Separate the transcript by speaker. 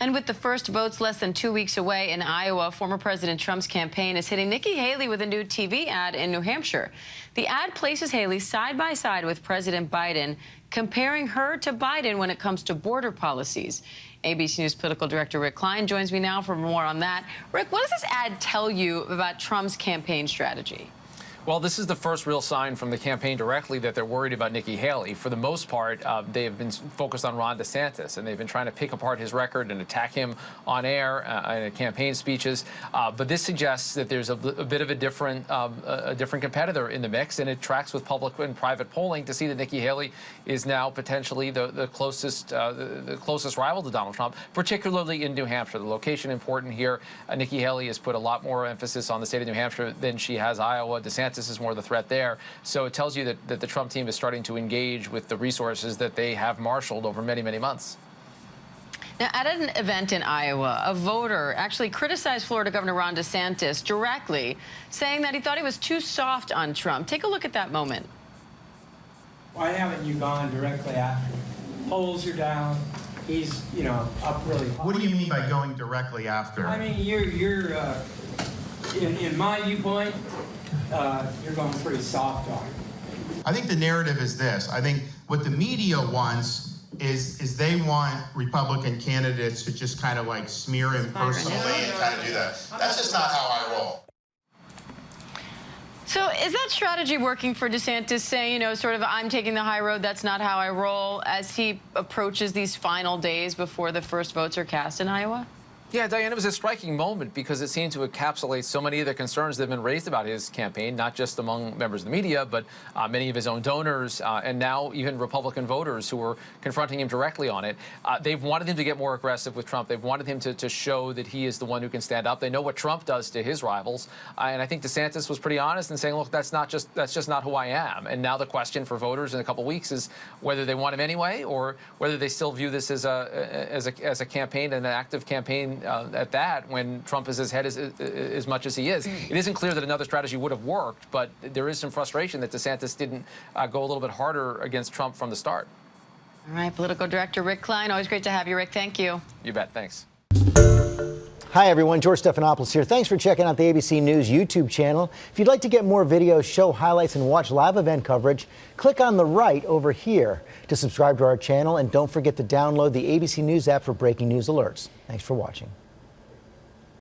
Speaker 1: And with the first votes less than 2 weeks away in Iowa, former President Trump's campaign is hitting Nikki Haley with a new TV ad in New Hampshire. The ad places Haley side by side with President Biden, comparing her to Biden when it comes to border policies. ABC News political director Rick Klein joins me now for more on that. Rick, what does this ad tell you about Trump's campaign strategy?
Speaker 2: Well, this is the first real sign from the campaign directly that they're worried about Nikki Haley. For the most part, they have been focused on Ron DeSantis, and they've been trying to pick apart his record and attack him on air in campaign speeches. But this suggests that there's a bit of a different competitor in the mix, and it tracks with public and private polling to see that Nikki Haley is now potentially the closest rival to Donald Trump, particularly in New Hampshire. The location important here. Nikki Haley has put a lot more emphasis on the state of New Hampshire than she has Iowa. DeSantis is more the threat there. So it tells you that the Trump team is starting to engage with the resources that they have marshaled over many, many months.
Speaker 1: Now, at an event in Iowa, a voter actually criticized Florida Governor Ron DeSantis directly, saying that he thought he was too soft on Trump. Take a look at that moment.
Speaker 3: Why haven't you gone directly after him? Polls are down. He's, up really high.
Speaker 4: What do you mean by going directly after?
Speaker 3: I mean, you're in my viewpoint, you're going pretty soft on it.
Speaker 4: I think the narrative is this. I think what the media wants is they want Republican candidates to just kind of like smear him personally and kind of do that. That's just not how I roll.
Speaker 1: So is that strategy working for DeSantis, saying, sort of, I'm taking the high road, that's not how I roll, as he approaches these final days before the first votes are cast in Iowa?
Speaker 2: Yeah, Diane, it was a striking moment because it seemed to encapsulate so many of the concerns that have been raised about his campaign, not just among members of the media, but many of his own donors and now even Republican voters who were confronting him directly on it. They've wanted him to get more aggressive with Trump. They've wanted him to show that he is the one who can stand up. They know what Trump does to his rivals. And I think DeSantis was pretty honest in saying, look, that's just not who I am. And now the question for voters in a couple of weeks is whether they want him anyway or whether they still view this as a campaign, an active campaign at that, when Trump is as head as much as he is. It isn't clear that another strategy would have worked, but there is some frustration that DeSantis didn't go a little bit harder against Trump from the start.
Speaker 1: All right, political director Rick Klein. Always great to have you, Rick. Thank you.
Speaker 2: You bet. Thanks.
Speaker 5: Hi, everyone. George Stephanopoulos here. Thanks for checking out the ABC News YouTube channel. If you'd like to get more videos, show highlights, and watch live event coverage, click on the right over here to subscribe to our channel. And don't forget to download the ABC News app for breaking news alerts. Thanks for watching.